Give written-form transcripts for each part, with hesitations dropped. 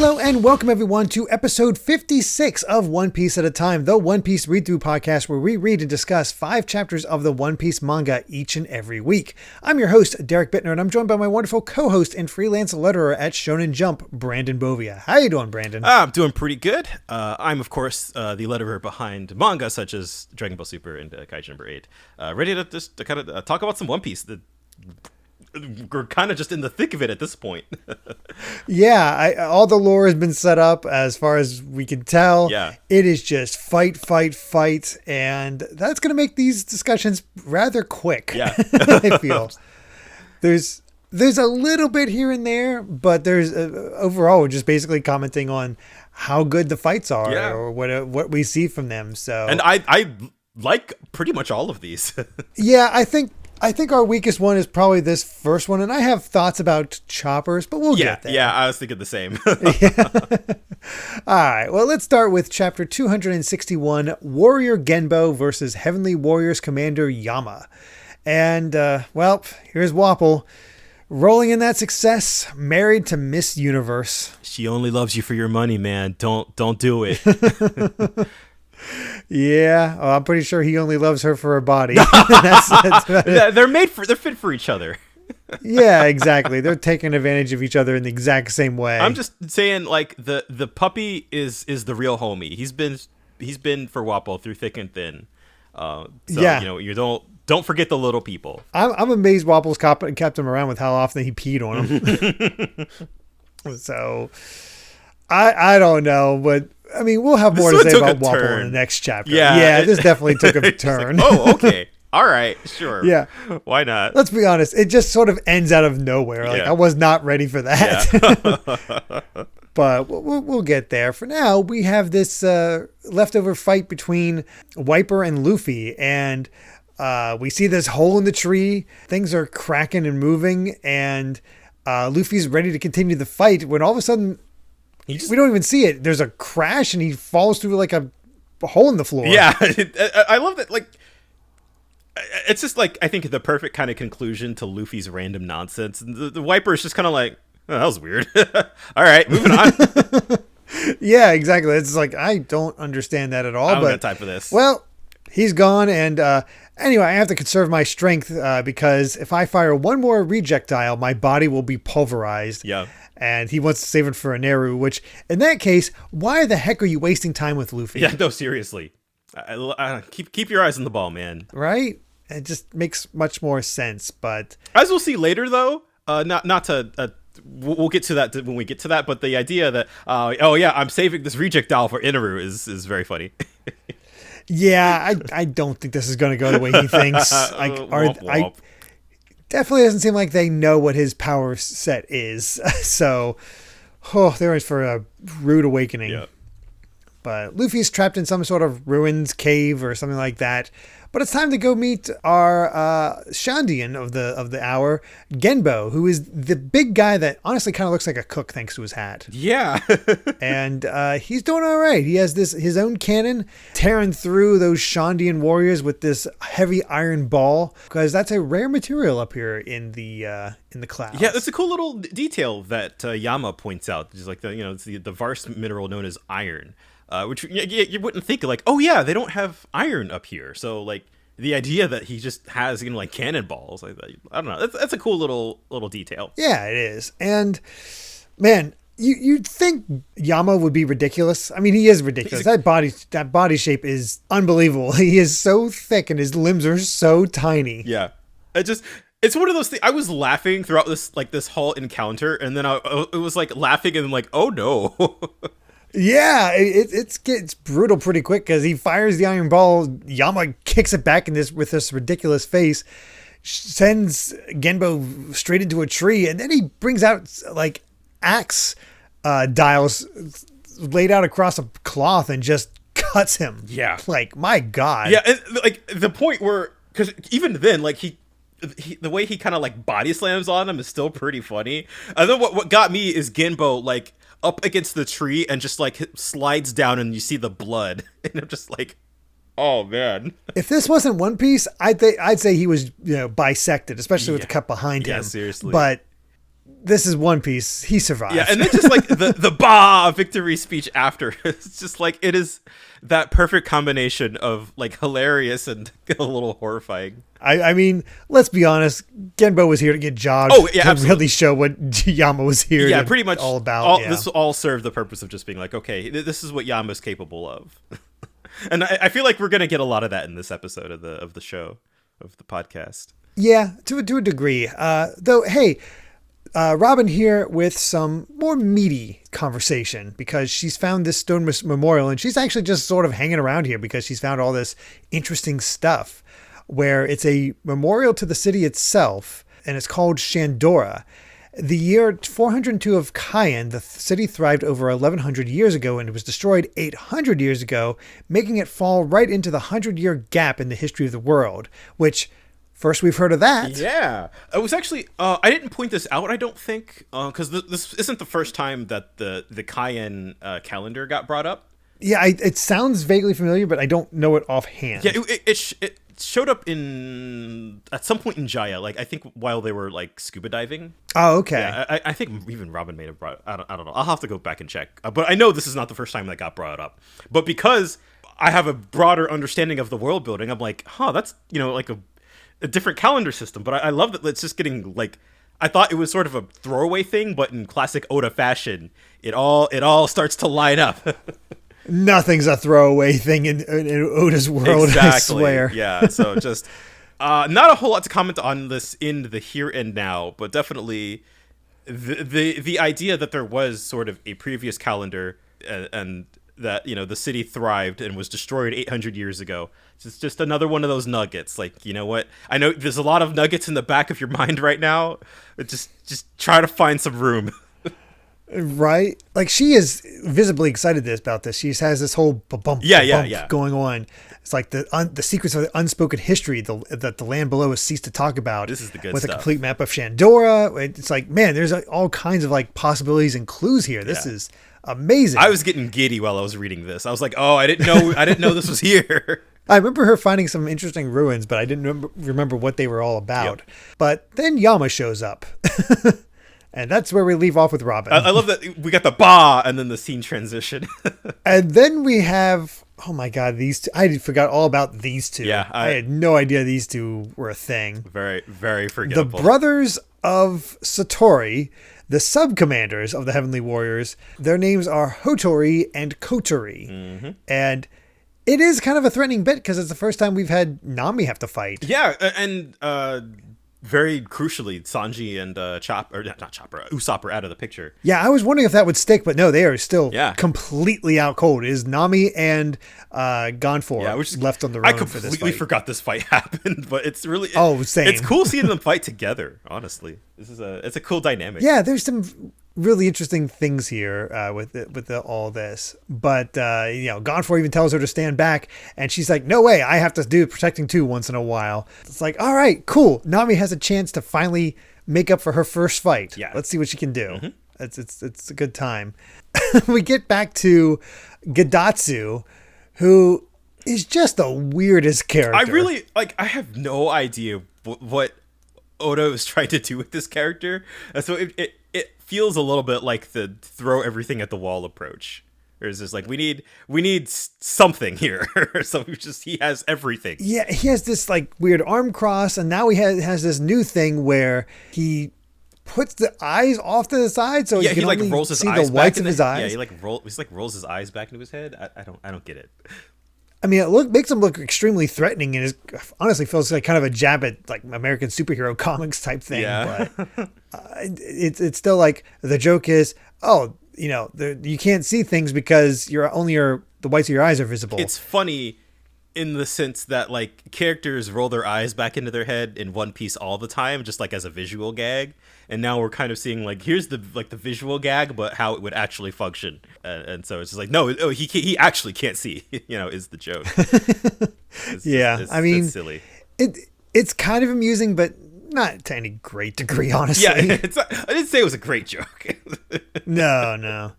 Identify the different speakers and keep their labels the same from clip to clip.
Speaker 1: Hello and welcome everyone to episode 56 of One Piece at a Time, the One Piece read-through podcast where we read and discuss 5 chapters of the One Piece manga each and every week. I'm your host, Derek Bittner, and I'm joined by my wonderful co-host and freelance letterer at Shonen Jump, Brandon Bovia. How you doing, Brandon?
Speaker 2: I'm doing pretty good. I'm, of course, the letterer behind manga such as Dragon Ball Super and Kaiju number 8. Ready to kind of talk about some One Piece. We're kind of just in the thick of it at this point.
Speaker 1: Yeah, all the lore has been set up as far as we can tell.
Speaker 2: Yeah.
Speaker 1: It is just fight, and that's going to make these discussions rather quick.
Speaker 2: Yeah.
Speaker 1: I feel. There's a little bit here and there, but there's overall we're just basically commenting on how good the fights are or what we see from them. So,
Speaker 2: and I like pretty much all of these.
Speaker 1: Yeah, I think our weakest one is probably this first one, and I have thoughts about choppers, but we'll get there.
Speaker 2: Yeah, I was thinking the same.
Speaker 1: All right, well, let's start with chapter 261, Warrior Genbo versus Heavenly Warriors Commander Yama. And, well, here's Wapple. Rolling in that success, married to Miss Universe.
Speaker 2: She only loves you for your money, man. Don't do it.
Speaker 1: Yeah, I'm pretty sure he only loves her for her body.
Speaker 2: They're fit for each other.
Speaker 1: Yeah, exactly. They're taking advantage of each other in the exact same way.
Speaker 2: I'm just saying, like, the puppy is the real homie. He's been for Wappo through thick and thin. You don't forget the little people.
Speaker 1: I'm amazed Wapple's kept him around with how often he peed on him. So I don't know, but I mean, we'll have more to say about Wapple in the next chapter. Yeah, this definitely took a turn.
Speaker 2: Like, oh, okay. All right, sure.
Speaker 1: Yeah.
Speaker 2: Why not?
Speaker 1: Let's be honest. It just sort of ends out of nowhere. Like, I was not ready for that.
Speaker 2: Yeah.
Speaker 1: But we'll get there. For now, we have this leftover fight between Wiper and Luffy. And we see this hole in the tree. Things are cracking and moving. And Luffy's ready to continue the fight when all of a sudden, we don't even see it. There's a crash and he falls through like a hole in the floor.
Speaker 2: Yeah. I love that. Like, it's just like, I think the perfect kind of conclusion to Luffy's random nonsense. The Wiper is just kind of like, oh, that was weird. All right, moving on.
Speaker 1: Yeah, exactly. It's like, I don't understand that at all.
Speaker 2: I don't got time for this.
Speaker 1: Well, he's gone. And anyway, I have to conserve my strength because if I fire one more rejectile, my body will be pulverized.
Speaker 2: Yeah.
Speaker 1: And he wants to save it for Eneru, which in that case, why the heck are you wasting time with Luffy?
Speaker 2: Yeah, no, seriously. Keep your eyes on the ball, man.
Speaker 1: Right? It just makes much more sense. But
Speaker 2: as we'll see later, though, not to we'll get to that when we get to that. But the idea that I'm saving this rejectile for Eneru is very funny.
Speaker 1: Yeah, I don't think this is going to go the way he thinks. Like,
Speaker 2: womp.
Speaker 1: Definitely doesn't seem like they know what his power set is. So, they're in for a rude awakening.
Speaker 2: Yeah.
Speaker 1: But Luffy's trapped in some sort of ruins cave or something like that. But it's time to go meet our Shandian of the hour, Genbo, who is the big guy that honestly kind of looks like a cook thanks to his hat.
Speaker 2: Yeah.
Speaker 1: And he's doing all right. He has his own cannon tearing through those Shandian warriors with this heavy iron ball, because that's a rare material up here in the clouds.
Speaker 2: Yeah, that's a cool little detail that Yama points out. Just like it's the Vars mineral known as iron. Which you wouldn't think, like, oh yeah, they don't have iron up here. So like the idea that he just has like cannonballs, I don't know. That's a cool little detail.
Speaker 1: Yeah, it is. And man, you'd think Yama would be ridiculous. I mean, he is ridiculous. That body shape is unbelievable. He is so thick and his limbs are so tiny.
Speaker 2: Yeah, it's one of those things. I was laughing throughout this whole encounter, and then it was like laughing and like, oh no.
Speaker 1: Yeah, it gets brutal pretty quick because he fires the iron ball. Yama kicks it back with this ridiculous face, sends Genbo straight into a tree, and then he brings out like axe dials laid out across a cloth and just cuts him.
Speaker 2: Yeah,
Speaker 1: like my God.
Speaker 2: Yeah, and like the point where, because even then, like he the way he kind of like body slams on him is still pretty funny. And then what got me is Genbo like up against the tree and just like slides down and you see the blood, and I'm just like, oh man.
Speaker 1: If this wasn't One Piece, I'd say he was bisected, especially with the cut behind him.
Speaker 2: Yeah, seriously.
Speaker 1: But this is One Piece. He survived.
Speaker 2: Yeah, and then just like the bah victory speech after. It's just like it is that perfect combination of like hilarious and a little horrifying.
Speaker 1: I mean, let's be honest. Genbo was here to get jobbed.
Speaker 2: Oh, yeah,
Speaker 1: to
Speaker 2: absolutely.
Speaker 1: really show what Yama was here.
Speaker 2: Yeah, pretty much
Speaker 1: all about.
Speaker 2: This all served the purpose of just being like, okay, this is what Yama's capable of. And I feel like we're gonna get a lot of that in this episode of the show, of the podcast.
Speaker 1: Yeah, to a degree. Though, hey. Robin here with some more meaty conversation because she's found this stone memorial and she's actually just sort of hanging around here because she's found all this interesting stuff where it's a memorial to the city itself and it's called Shandora. The year 402 of Kayan, the city thrived over 1100 years ago and it was destroyed 800 years ago, making it fall right into the 100-year gap in the history of the world, which... First we've heard of that.
Speaker 2: Yeah. It was actually, I didn't point this out, I don't think, because this isn't the first time that the Kayan calendar got brought up.
Speaker 1: Yeah, it sounds vaguely familiar, but I don't know it offhand.
Speaker 2: Yeah, it showed up at some point in Jaya, like I think while they were like scuba diving.
Speaker 1: Oh, okay.
Speaker 2: Yeah, I think even Robin may have brought it. I don't know. I'll have to go back and check. But I know this is not the first time that got brought up. But because I have a broader understanding of the world building, I'm like, that's, like a different calendar system. But I love that it's just getting like, I thought it was sort of a throwaway thing, but in classic Oda fashion, it all starts to line up.
Speaker 1: Nothing's a throwaway thing in Oda's world, exactly. I swear.
Speaker 2: Yeah, so just not a whole lot to comment on this in the here and now, but definitely the idea that there was sort of a previous calendar and that, the city thrived and was destroyed 800 years ago. It's just another one of those nuggets. Like, you know what? I know there's a lot of nuggets in the back of your mind right now, but just try to find some room.
Speaker 1: Right? Like, she is visibly excited about this. She has this whole bump going on. It's like the secrets of the unspoken history that the land below has ceased to talk about.
Speaker 2: This is the good
Speaker 1: with
Speaker 2: stuff.
Speaker 1: A complete map of Shandora. It's like, man, there's all kinds of like possibilities and clues here. This is amazing.
Speaker 2: I was getting giddy while I was reading this. I was like, oh, I didn't know this was here.
Speaker 1: I remember her finding some interesting ruins, but I didn't remember what they were all about. Yep. But then Yama shows up. And that's where we leave off with Robin.
Speaker 2: I love that we got the bah and then the scene transition.
Speaker 1: And then we have, oh my God, these two. I forgot all about these two.
Speaker 2: Yeah.
Speaker 1: I had no idea these two were a thing.
Speaker 2: Very, very forgettable.
Speaker 1: The brothers of Satori, the sub-commanders of the Heavenly Warriors, their names are Hotori and Kotori. Mm-hmm. And it is kind of a threatening bit because it's the first time we've had Nami have to fight.
Speaker 2: Yeah, and very crucially, Sanji and Usopp are out of the picture.
Speaker 1: Yeah, I was wondering if that would stick, but no, they are still completely out cold. It is Nami and Gonfor left on the run for this fight. I completely
Speaker 2: forgot this fight happened, but it's really
Speaker 1: same.
Speaker 2: It's cool seeing them fight together. Honestly, it's a cool dynamic.
Speaker 1: Yeah, there's some really interesting things here with all this, but Gonfor even tells her to stand back, and she's like, "No way! I have to do protecting too once in a while." It's like, all right, cool. Nami has a chance to finally make up for her first fight. Yeah, let's see what she can do. Mm-hmm. It's a good time. We get back to Gedatsu, who is just the weirdest character.
Speaker 2: I really I have no idea what Oda was trying to do with this character, so it feels a little bit like the throw everything at the wall approach. There's just like, we need something here. So he has everything.
Speaker 1: Yeah, he has this like weird arm cross, and now he has this new thing where he puts the eyes off to the side, so he can only rolls his see eyes the whites of his eyes.
Speaker 2: Yeah, he rolls his eyes back into his head. I don't get it.
Speaker 1: I mean, it makes him look extremely threatening, and honestly feels like kind of a jab at like American superhero comics type thing. Yeah. But it's still like the joke is, you can't see things because the whites of your eyes are visible.
Speaker 2: It's funny in the sense that like characters roll their eyes back into their head in One Piece all the time, just like as a visual gag. And now we're kind of seeing like, here's the visual gag, but how it would actually function. And so it's just like, no, he actually can't see, is the joke. It's silly. It's kind of amusing, but not to any great degree, honestly. Yeah, I didn't say it was a great joke.
Speaker 1: No.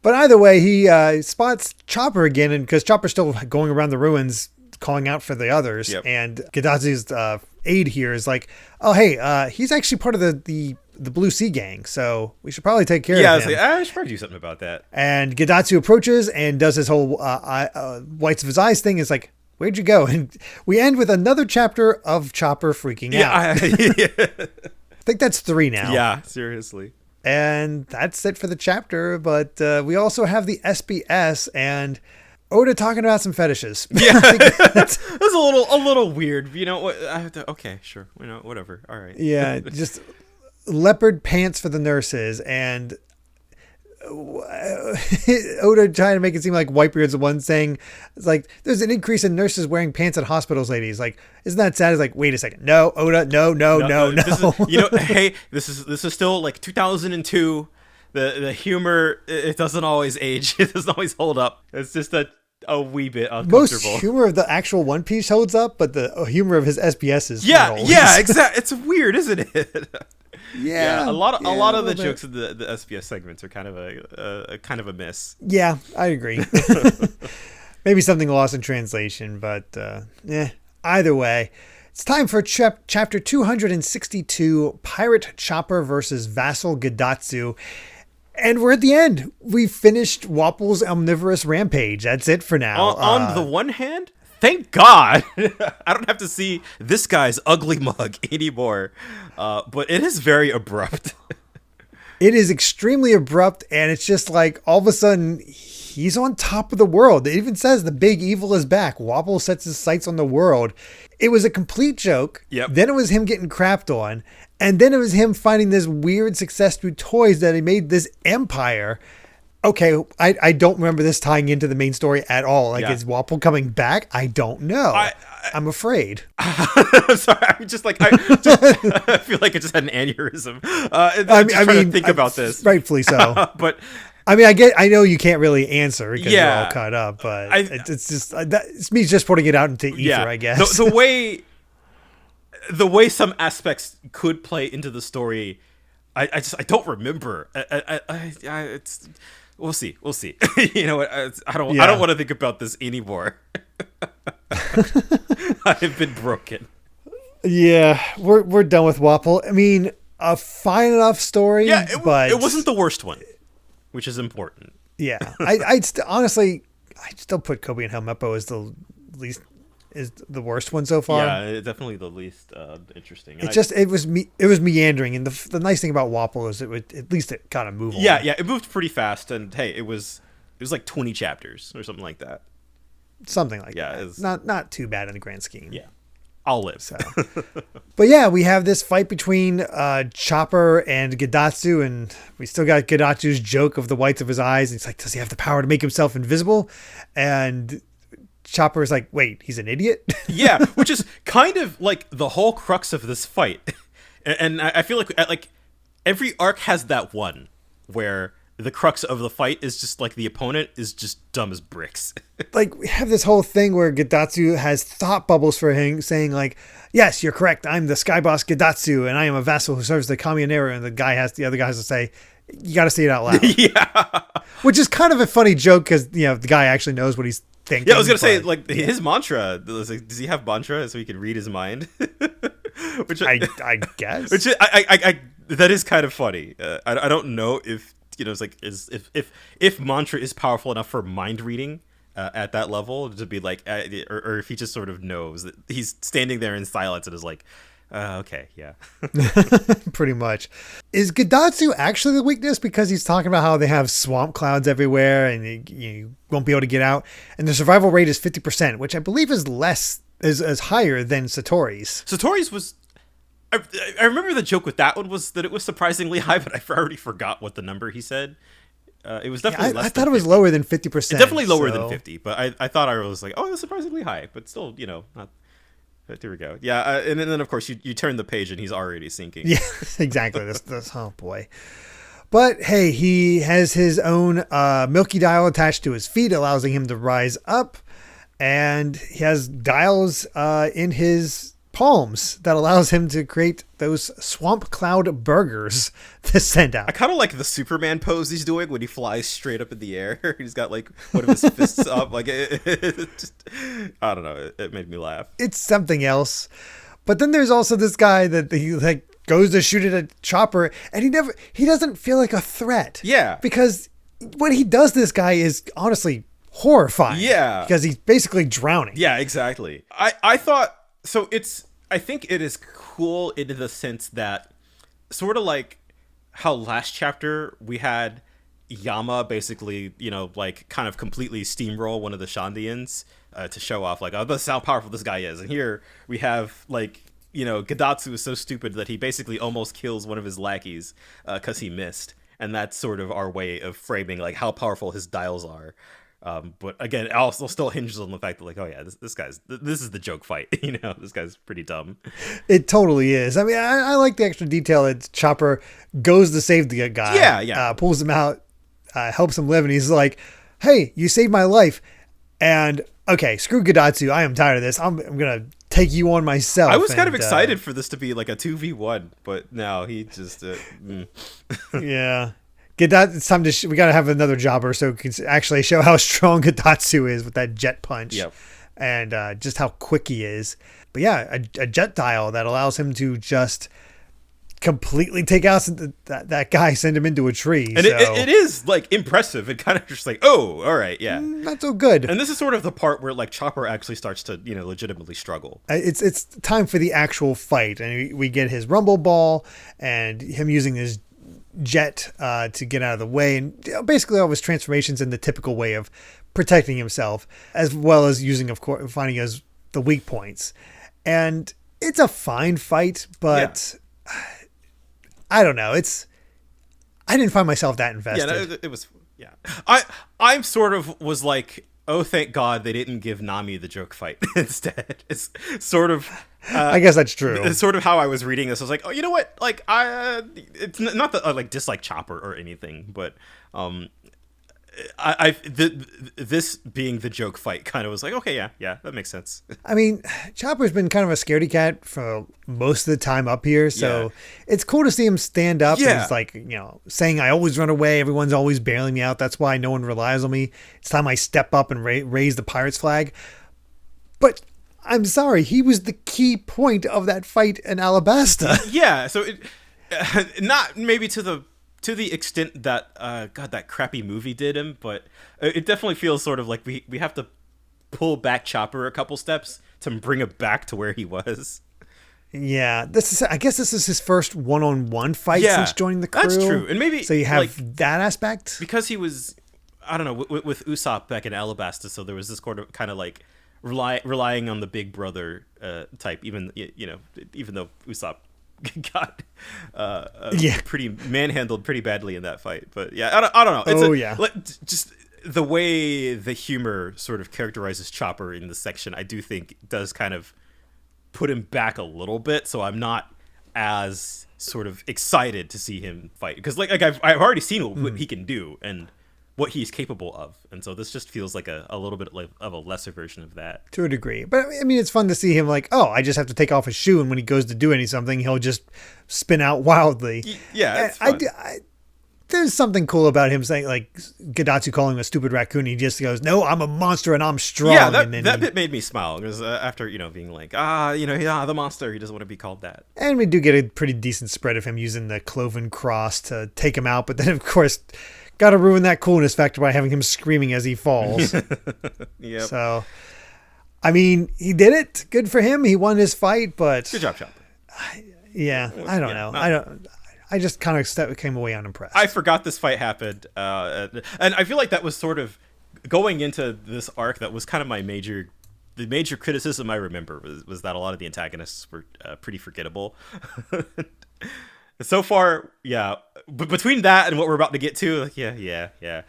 Speaker 1: But either way, he spots Chopper again, and because Chopper's still going around the ruins calling out for the others. Yep. And Gedatsu's aide here is like, oh, hey, he's actually part of the the Blue Sea Gang, so we should probably take care
Speaker 2: Yeah, I
Speaker 1: of
Speaker 2: was
Speaker 1: him.
Speaker 2: like, I should probably do something about that.
Speaker 1: And Gedatsu approaches and does his whole whites of his eyes thing. It's like, where'd you go? And we end with another chapter of Chopper freaking out.
Speaker 2: Yeah.
Speaker 1: I think that's 3 now.
Speaker 2: Yeah, seriously.
Speaker 1: And that's it for the chapter. But we also have the SBS and Oda talking about some fetishes.
Speaker 2: Yeah, that's a little weird. You know what? Okay, sure. You know, whatever. All right.
Speaker 1: Yeah, just leopard pants for the nurses, and Oda trying to make it seem like Whitebeard's the one saying, it's like, there's an increase in nurses wearing pants at hospitals, ladies. Like, isn't that sad? It's like, wait a second. No, Oda, no.
Speaker 2: This is, you know, hey, this is still like 2002. The humor, it doesn't always age. It doesn't always hold up. It's just a wee bit uncomfortable.
Speaker 1: Most humor of the actual One Piece holds up, but the humor of his SBS is
Speaker 2: yeah, exactly. It's weird, isn't it?
Speaker 1: Yeah,
Speaker 2: a lot of the
Speaker 1: bit.
Speaker 2: jokes in the SBS segments are kind of a miss.
Speaker 1: Yeah, I agree. Maybe something lost in translation, but either way, it's time for chapter 262, Pirate Chopper versus Vassal Gedatsu. And we're at the end. We finished Wapple's omnivorous rampage. That's it for now.
Speaker 2: On the one hand, thank God, I don't have to see this guy's ugly mug anymore. But it is very abrupt.
Speaker 1: It is extremely abrupt, and it's just like all of a sudden he's on top of the world. It even says the big evil is back. Wapple sets his sights on the world. It was a complete joke.
Speaker 2: Yep.
Speaker 1: Then it was him getting crapped on. And then it was him finding this weird success through toys that he made this empire. Okay, I don't remember this tying into the main story at all. Like, is Wapple coming back? I don't know. I'm afraid.
Speaker 2: I'm sorry. I'm just like, I feel like I just had an aneurysm. I'm trying to think about this.
Speaker 1: Rightfully so.
Speaker 2: But
Speaker 1: I mean, I know you can't really answer because you're all caught up, but it's just it's me just putting it out into ether, I guess.
Speaker 2: The way some aspects could play into the story, I don't remember. It's we'll see. You know what? I don't want to think about this anymore. I've been broken.
Speaker 1: Yeah, we're done with Wapple. I mean, a fine enough story, but
Speaker 2: it wasn't the worst one, which is important.
Speaker 1: Yeah, I'd honestly, I'd still put Kobe and Helmeppo as the least. Is the worst one so far.
Speaker 2: Yeah, definitely the least interesting. And
Speaker 1: it was meandering, and the nice thing about Wapple is at least it kind of moved.
Speaker 2: Yeah, it moved pretty fast, and hey, it was like 20 chapters or something like that.
Speaker 1: Something like that.
Speaker 2: It's
Speaker 1: not too bad in the grand scheme.
Speaker 2: Yeah, I'll live.
Speaker 1: So, but yeah, we have this fight between Chopper and Gedatsu, and we still got Gedatsu's joke of the whites of his eyes. It's like, does he have the power to make himself invisible? And Chopper is like, wait, he's an idiot?
Speaker 2: Yeah, which is kind of like the whole crux of this fight. And I feel like every arc has that one where the crux of the fight is just like the opponent is just dumb as bricks.
Speaker 1: Like, we have this whole thing where Gedatsu has thought bubbles for him saying like, yes, you're correct. I'm the sky boss Gedatsu, and I am a vassal who serves the Kamionera. And the other guy has to say, you got to say it out loud.
Speaker 2: Yeah.
Speaker 1: Which is kind of a funny joke because, the guy actually knows what he's thinking.
Speaker 2: Yeah, I was going to say, like, his mantra, does he have mantra so he can read his mind? Which
Speaker 1: I guess.
Speaker 2: Which I that is kind of funny. I don't know if, it's like, if mantra is powerful enough for mind reading at that level to be like, or if he just sort of knows that he's standing there in silence and is like, okay, yeah.
Speaker 1: Pretty much. Is Gedatsu actually the weakness because he's talking about how they have swamp clouds everywhere and you won't be able to get out, and the survival rate is 50%, which I believe is is higher than Satori's.
Speaker 2: Satori's was... I remember the joke with that one was that it was surprisingly high, but I already forgot what the number he said. It was definitely less.
Speaker 1: I thought it was lower than 50%.
Speaker 2: It's definitely lower than 50, but I thought I was like, oh, that's surprisingly high, but still, not... But there we go. Yeah, and then of course you turn the page and he's already sinking.
Speaker 1: Yeah, exactly. This oh boy. But hey, he has his own milky dial attached to his feet, allowing him to rise up, and he has dials in his palms that allows him to create those swamp cloud burgers to send out.
Speaker 2: I kind of like the Superman pose he's doing when he flies straight up in the air. He's got like one of his fists up. Like it made me laugh.
Speaker 1: It's something else. But then there's also this guy that he like goes to shoot at a chopper, and he doesn't feel like a threat.
Speaker 2: Yeah.
Speaker 1: Because what he does to this guy is honestly horrifying.
Speaker 2: Yeah.
Speaker 1: Because he's basically drowning.
Speaker 2: Yeah, exactly. I thought, so I think it is cool in the sense that sort of like how last chapter we had Yama basically, like kind of completely steamroll one of the Shandians to show off like, oh, this is how powerful this guy is. And here we have like, Gedatsu is so stupid that he basically almost kills one of his lackeys because he missed. And that's sort of our way of framing like how powerful his dials are. But again, it also still hinges on the fact that like, oh yeah, this is the joke fight. This guy's pretty dumb.
Speaker 1: It totally is. I mean, I like the extra detail that Chopper goes to save the guy.
Speaker 2: Yeah.
Speaker 1: Pulls him out, helps him live, and he's like, "Hey, you saved my life." And okay, screw Gedatsu. I am tired of this. I'm gonna take you on myself.
Speaker 2: I was kind of excited for this to be like a 2v1, but no, he just
Speaker 1: yeah. It's time to we got to have another jobber so we can actually show how strong Gedatsu is with that jet punch.
Speaker 2: Yep.
Speaker 1: And just how quick he is. But yeah, a jet dial that allows him to just completely take out that guy, send him into a tree.
Speaker 2: And it is like impressive. It kind of just like, oh, all right, yeah,
Speaker 1: not so good.
Speaker 2: And this is sort of the part where like Chopper actually starts to legitimately struggle.
Speaker 1: It's time for the actual fight, and we get his rumble ball and him using his jet to get out of the way, and basically all of his transformations in the typical way of protecting himself, as well as using, of course, finding as the weak points. And it's a fine fight, but I don't know. I didn't find myself that invested.
Speaker 2: Yeah, no, it was. Yeah, I sort of was like, oh, thank God they didn't give Nami the joke fight instead. It's sort of.
Speaker 1: I guess that's true.
Speaker 2: It's sort of how I was reading this. I was like, oh, you know what? Like, it's not that I like dislike Chopper or anything, but this being the joke fight kind of was like, okay, yeah, that makes sense.
Speaker 1: I mean, Chopper's been kind of a scaredy cat for most of the time up here, so it's cool to see him stand up. And he's like, saying, I always run away. Everyone's always bailing me out. That's why no one relies on me. It's time I step up and raise the pirate's flag. But I'm sorry, he was the key point of that fight in Alabasta.
Speaker 2: Yeah, so not maybe to the extent that that crappy movie did him, but it definitely feels sort of like we have to pull back Chopper a couple steps to bring him back to where he was.
Speaker 1: Yeah, I guess this is his first one-on-one fight since joining the crew.
Speaker 2: That's true, and maybe
Speaker 1: so you have that aspect
Speaker 2: because he was, I don't know, with Usopp back in Alabasta, so there was this kind of like relying on the big brother type, even though Usopp got pretty manhandled pretty badly in that fight. But yeah, I don't know. It's just the way the humor sort of characterizes Chopper in this section, I do think does kind of put him back a little bit. So I'm not as sort of excited to see him fight because like I've already seen what he can do and what he's capable of, and so this just feels like a little bit of a lesser version of that
Speaker 1: to a degree. But I mean, it's fun to see him like, oh, I just have to take off his shoe, and when he goes to do something, he'll just spin out wildly.
Speaker 2: Yeah, it's fun.
Speaker 1: There's something cool about him saying like Gedatsu calling him a stupid raccoon. He just goes, "No, I'm a monster and I'm strong."
Speaker 2: Yeah,
Speaker 1: that
Speaker 2: bit made me smile because after being like, the monster, he doesn't want to be called that.
Speaker 1: And we do get a pretty decent spread of him using the cloven cross to take him out, but then of course, got to ruin that coolness factor by having him screaming as he falls.
Speaker 2: Yeah.
Speaker 1: So, I mean, he did it. Good for him. He won his fight, but
Speaker 2: good job, Chopper.
Speaker 1: I don't know. I just kind of came away unimpressed.
Speaker 2: I forgot this fight happened, and I feel like that was sort of going into this arc. That was kind of the major criticism I remember was that a lot of the antagonists were pretty forgettable. So far, yeah. But between that and what we're about to get to, like, yeah.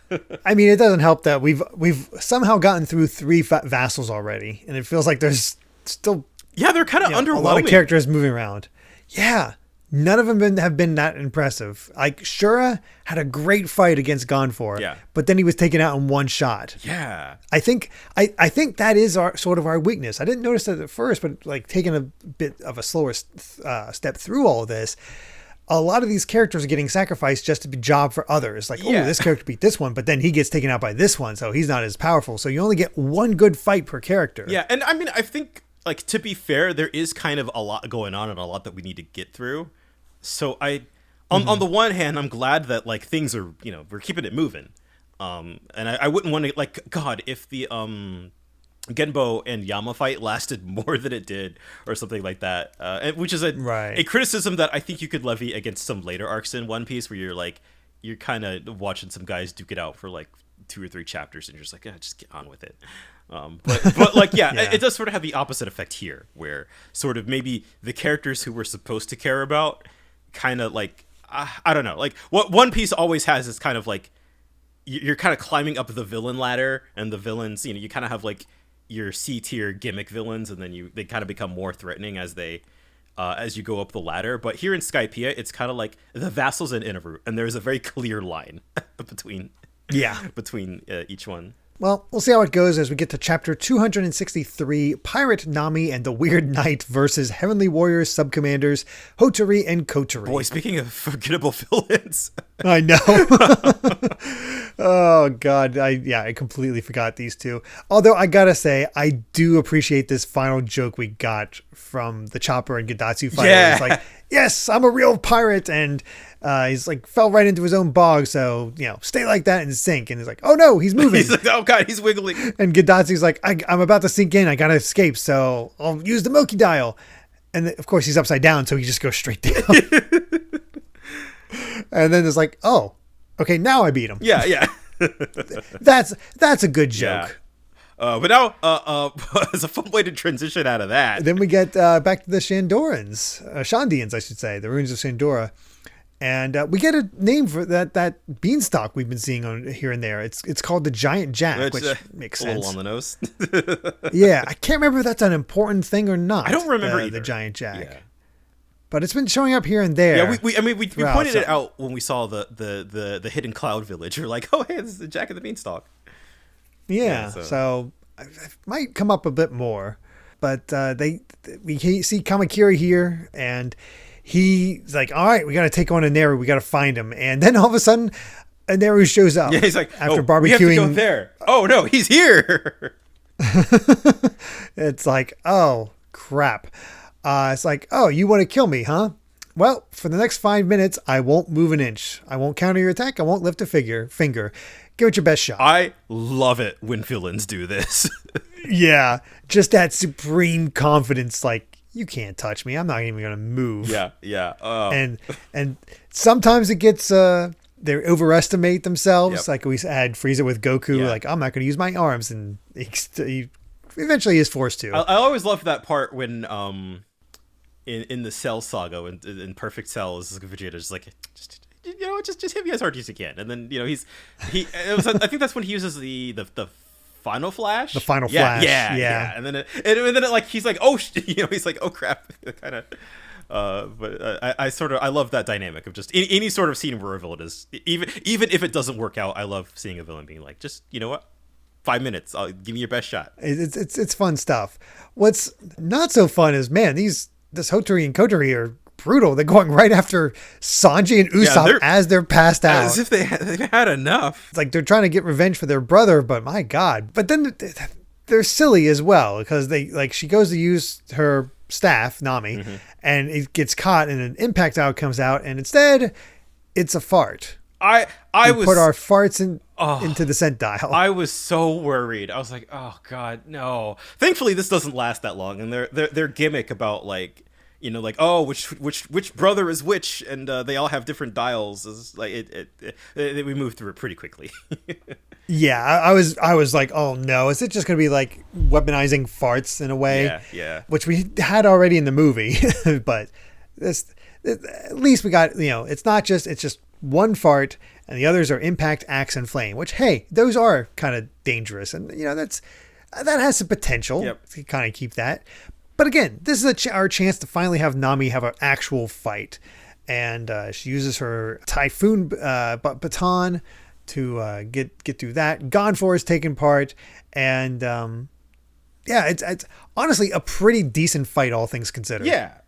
Speaker 1: I mean, it doesn't help that we've somehow gotten through 3 vassals already, and it feels like there's still
Speaker 2: they're kind of underwhelming.
Speaker 1: A lot of characters moving around. Yeah, none of them have been that impressive. Like Shura had a great fight against Gonfor, but then he was taken out in one shot.
Speaker 2: Yeah,
Speaker 1: I think that is our weakness. I didn't notice that at first, but like taking a bit of a slower step through all of this. A lot of these characters are getting sacrificed just to be job for others. Like, this character beat this one, but then he gets taken out by this one, so he's not as powerful. So you only get one good fight per character.
Speaker 2: Yeah, and I mean, I think, like, to be fair, there is kind of a lot going on and a lot that we need to get through. So on the one hand, I'm glad that like things are, we're keeping it moving. And I wouldn't want to, like, God, if the Genbo and Yama fight lasted more than it did or something like that, which is a criticism that I think you could levy against some later arcs in One Piece, where you're kind of watching some guys duke it out for like 2 or 3 chapters and you're just like, just get on with it. But like, it does sort of have the opposite effect here, where sort of maybe the characters who we're supposed to care about kind of like, I don't know, like what One Piece always has is kind of like, you're kind of climbing up the villain ladder, and the villains, you kind of have like your C tier gimmick villains, and then they kind of become more threatening as you go up the ladder. But here in Skypiea, it's kind of like the vassals and Inaru, and there's a very clear line between each one.
Speaker 1: Well, we'll see how it goes as we get to chapter 263, Pirate Nami and the Weird Knight versus Heavenly Warriors subcommanders Hotori and Kotori.
Speaker 2: Boy, speaking of forgettable villains.
Speaker 1: I know. Oh, God. I completely forgot these two. Although I gotta say, I do appreciate this final joke we got from the Chopper and Gedatsu fight.
Speaker 2: Yeah.
Speaker 1: It's like, yes, I'm a real pirate. And he's like, fell right into his own bog. So, stay like that and sink. And he's like, oh no, he's moving.
Speaker 2: He's like, oh God, he's wiggling.
Speaker 1: And Gedatsu's like, I'm about to sink in. I gotta escape. So I'll use the Milky Dial. And of course he's upside down. So he just goes straight down. And then it's like, oh, okay, now I beat him.
Speaker 2: Yeah.
Speaker 1: That's a good joke.
Speaker 2: Yeah. But now, it's a fun way to transition out of that.
Speaker 1: Then we get back to the Shandians, I should say, the ruins of Shandora. And we get a name for that beanstalk we've been seeing on here and there. It's called the Giant Jack, which makes sense.
Speaker 2: A little on the nose.
Speaker 1: Yeah, I can't remember if that's an important thing or not.
Speaker 2: I don't remember either.
Speaker 1: The Giant Jack. Yeah. But it's been showing up here and there.
Speaker 2: Yeah, we pointed it out when we saw the hidden cloud village. You're like, oh, hey, this is the Jack of the Beanstalk.
Speaker 1: Yeah, so it might come up a bit more. But we see Kamakiri here, and he's like, all right, we got to take on Enel. We got to find him. And then all of a sudden, Enel shows up.
Speaker 2: Yeah, he's like,
Speaker 1: after barbecuing.
Speaker 2: We have to go there. Oh, no, he's here.
Speaker 1: It's like, oh, crap. It's like, oh, you want to kill me, huh? Well, for the next 5 minutes, I won't move an inch. I won't counter your attack. I won't lift a finger. Give it your best shot.
Speaker 2: I love it when villains do this.
Speaker 1: Yeah, just that supreme confidence, like, you can't touch me. I'm not even going to move.
Speaker 2: Yeah.
Speaker 1: And sometimes it gets, they overestimate themselves. Yep. Like we had Frieza with Goku, like, I'm not going to use my arms. And he eventually is forced to.
Speaker 2: I always loved that part when, in the Cell saga, in Perfect Cell, is Vegeta just like, just hit me as hard as you can, and then I think that's when he uses the final flash.
Speaker 1: The final flash,
Speaker 2: yeah, and then it like he's like, oh, he's like, oh crap, kind of. But I love that dynamic of just any sort of scene where a villain is, even if it doesn't work out. I love seeing a villain being like, just what. 5 minutes. Give me your best shot.
Speaker 1: It's fun stuff. What's not so fun is, man, this Hotori and Kotori are brutal. They're going right after Sanji and Usopp as they're passed out.
Speaker 2: As if they've had enough.
Speaker 1: It's like they're trying to get revenge for their brother, but my God. But then they're silly as well, because she goes to use her staff, Nami, and it gets caught, and an impact out comes out, and instead it's a fart.
Speaker 2: I
Speaker 1: put our farts into the scent dial.
Speaker 2: I was so worried. I was like, oh God, no. Thankfully, this doesn't last that long, and their gimmick about like, oh, which brother is which, and they all have different dials. Is like we moved through it pretty quickly.
Speaker 1: Yeah, I was like, oh no, is it just gonna be like weaponizing farts in a way?
Speaker 2: Yeah.
Speaker 1: Which we had already in the movie, but at least we got, it's just one fart, and the others are impact, axe, and flame, which, hey, those are kind of dangerous. And, that has some potential to kind of keep that. But again, this is our chance to finally have Nami have an actual fight. And she uses her typhoon baton to get through that. Gonfor is taking part. And, it's honestly a pretty decent fight, all things considered.
Speaker 2: Yeah.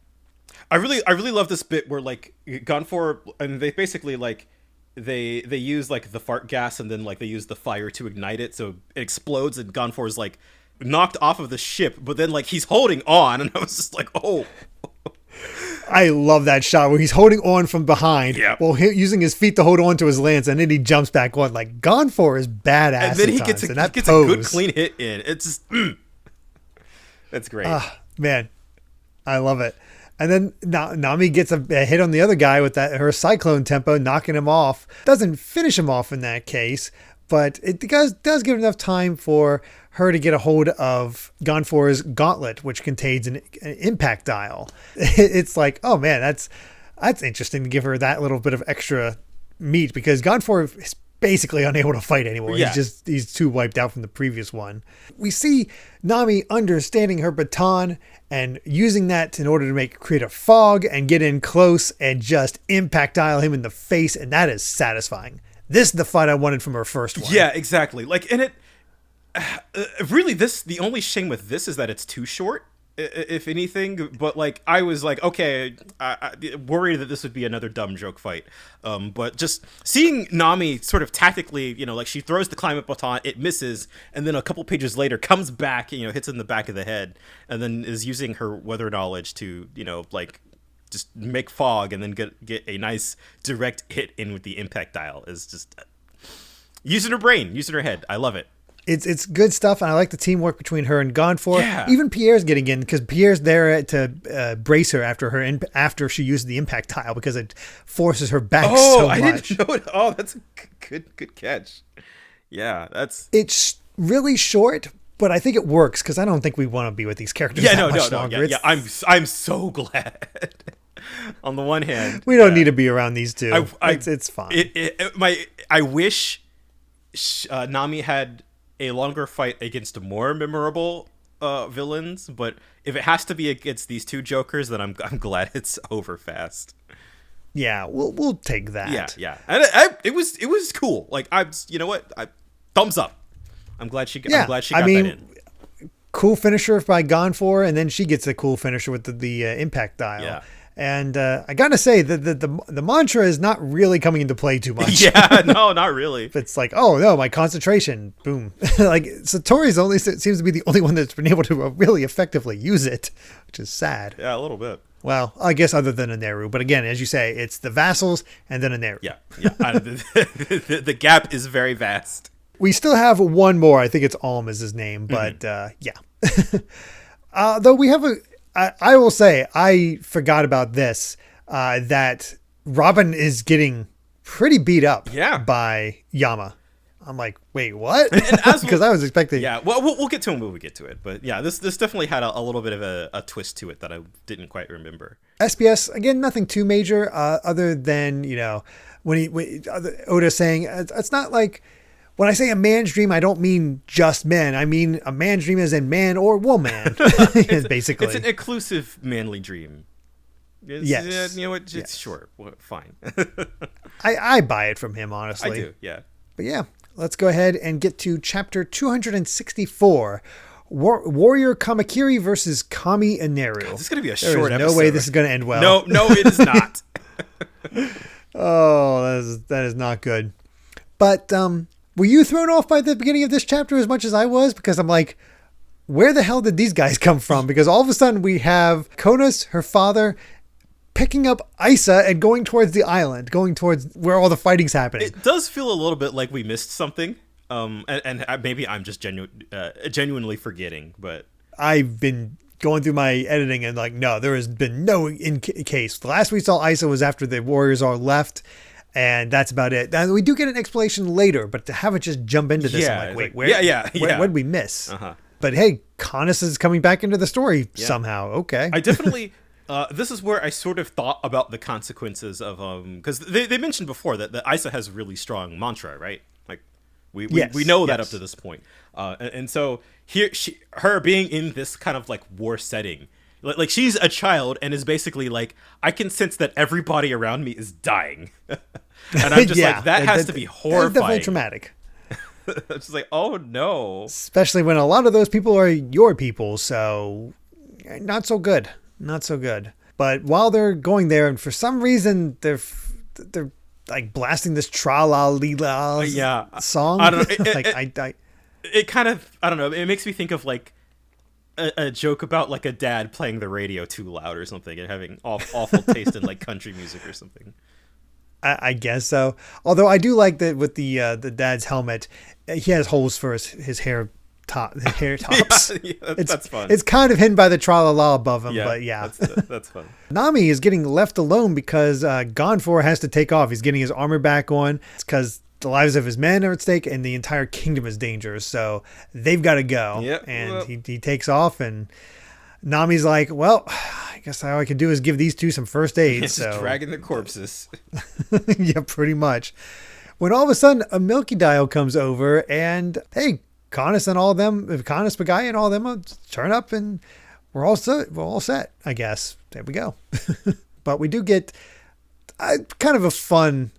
Speaker 2: I really love this bit where like Gonfor, and they basically like they use like the fart gas, and then like they use the fire to ignite it, so it explodes, and Gonfor is like knocked off of the ship, but then like he's holding on, and I was just like, oh.
Speaker 1: I love that shot where he's holding on from behind while using his feet to hold on to his lance, and then he jumps back on. Like, Gone For is badass.
Speaker 2: And then he gets a good clean hit in. It's just, that's great.
Speaker 1: Man, I love it. And then Nami gets a hit on the other guy with her cyclone tempo, knocking him off. Doesn't finish him off in that case, but it does give enough time for her to get a hold of Gone For's gauntlet, which contains an impact dial. It's like, oh man, that's interesting to give her that little bit of extra meat, because Gone For is basically unable to fight anymore.
Speaker 2: Yeah.
Speaker 1: He's too wiped out from the previous one. We see Nami understanding her baton and using that in order to create a fog and get in close and just impact dial him in the face, and that is satisfying. This is the fight I wanted from her first one.
Speaker 2: Yeah, exactly. Like, and it really, the only shame with this is that it's too short, if anything. But like, I was like, okay, I worried that this would be another dumb joke fight. But just seeing Nami sort of tactically, like she throws the climate baton, it misses, and then a couple pages later comes back, hits in the back of the head, and then is using her weather knowledge to, like, just make fog and then get a nice direct hit in with the impact dial is just using her brain, using her head. I love it.
Speaker 1: It's good stuff, and I like the teamwork between her and Gone For.
Speaker 2: Yeah.
Speaker 1: Even Pierre's getting in, because Pierre's there to brace her after she uses the impact tile, because it forces her back so much.
Speaker 2: I didn't know it. Oh, that's a good catch. Yeah,
Speaker 1: it's really short, but I think it works, because I don't think we want to be with these characters much longer.
Speaker 2: Yeah, I'm so glad. On the one hand,
Speaker 1: we don't need to be around these two. It's fine.
Speaker 2: I wish Nami had a longer fight against more memorable villains, but if it has to be against these two jokers, then I'm glad it's over fast.
Speaker 1: Yeah, we'll take that.
Speaker 2: Yeah, and it was cool. Like, you know what? Thumbs up. I'm glad she got that in.
Speaker 1: Cool finisher by Gone For, and then she gets a cool finisher with the impact dial.
Speaker 2: Yeah.
Speaker 1: And I gotta say that the mantra is not really coming into play too much.
Speaker 2: Yeah, no, not really.
Speaker 1: It's like, oh no, my concentration, boom. Like, Satori's seems to be the only one that's been able to really effectively use it, which is sad.
Speaker 2: Yeah, a little bit.
Speaker 1: Well, I guess other than Eneru, but again, as you say, it's the vassals and then Eneru.
Speaker 2: Yeah. The gap is very vast.
Speaker 1: We still have one more. I think it's Alm is his name, but yeah. Though we have I will say, I forgot about this, that Robin is getting pretty beat up by Yama. I'm like, wait, what? Because I was expecting...
Speaker 2: Yeah, well, we'll get to him when we get to it. But yeah, this definitely had a little bit of a twist to it that I didn't quite remember.
Speaker 1: SPS, again, nothing too major, other than, when Oda saying, it's not like... When I say a man's dream, I don't mean just men. I mean a man's dream as in man or woman, basically.
Speaker 2: It's an inclusive manly dream.
Speaker 1: Yes.
Speaker 2: It's short. Well, fine.
Speaker 1: I buy it from him, honestly.
Speaker 2: I do, yeah.
Speaker 1: But yeah, let's go ahead and get to chapter 264. Warrior Kamakiri versus Kami Eneru.
Speaker 2: God, this is going to be a short episode.
Speaker 1: No way this is going to end well.
Speaker 2: No, it is not.
Speaker 1: Oh, that is not good. But, were you thrown off by the beginning of this chapter as much as I was? Because I'm like, where the hell did these guys come from? Because all of a sudden we have Konos, her father, picking up Isa and going towards the island, going towards where all the fighting's happening.
Speaker 2: It does feel a little bit like we missed something. And maybe I'm just genuinely forgetting, but
Speaker 1: I've been going through my editing and like, no, there has been no case. The last we saw Isa was after the warriors all left. And that's about it. Now, we do get an explanation later, but to have it just jump into this, I'm like, wait, where? What did we miss?
Speaker 2: Uh-huh.
Speaker 1: But hey, Konos is coming back into the story somehow. Okay.
Speaker 2: I definitely, this is where I sort of thought about the consequences of, because they mentioned before that Isa has really strong mantra, right? Like, we know that up to this point. And so her being in this kind of like war setting, like she's a child and is basically like, I can sense that everybody around me is dying. And I'm just like, that has to be horrifying. That's
Speaker 1: definitely traumatic.
Speaker 2: It's just like, oh no.
Speaker 1: Especially when a lot of those people are your people. So not so good. Not so good. But while they're going there, and for some reason, they're like blasting this tra-la-li-la song.
Speaker 2: I don't know. It kind of, I don't know. It makes me think of like a joke about like a dad playing the radio too loud or something and having awful taste in like country music or something.
Speaker 1: I guess so. Although I do like that with the dad's helmet, he has holes for his hair tops.
Speaker 2: That's fun.
Speaker 1: It's kind of hidden by the tra-la-la above him, but yeah.
Speaker 2: That's fun.
Speaker 1: Nami is getting left alone because Gonfor has to take off. He's getting his armor back on. It's because the lives of his men are at stake and the entire kingdom is dangerous. So they've got to go.
Speaker 2: Yep.
Speaker 1: And he takes off, and Nami's like, well, I guess all I can do is give these two some first aid.
Speaker 2: Just dragging their corpses.
Speaker 1: Yeah, pretty much. When all of a sudden a Milky Dial comes over, and hey, Canis and all of them, Canis, Pagaia and all of them turn up, and we're all set, I guess. There we go. But we do get kind of a fun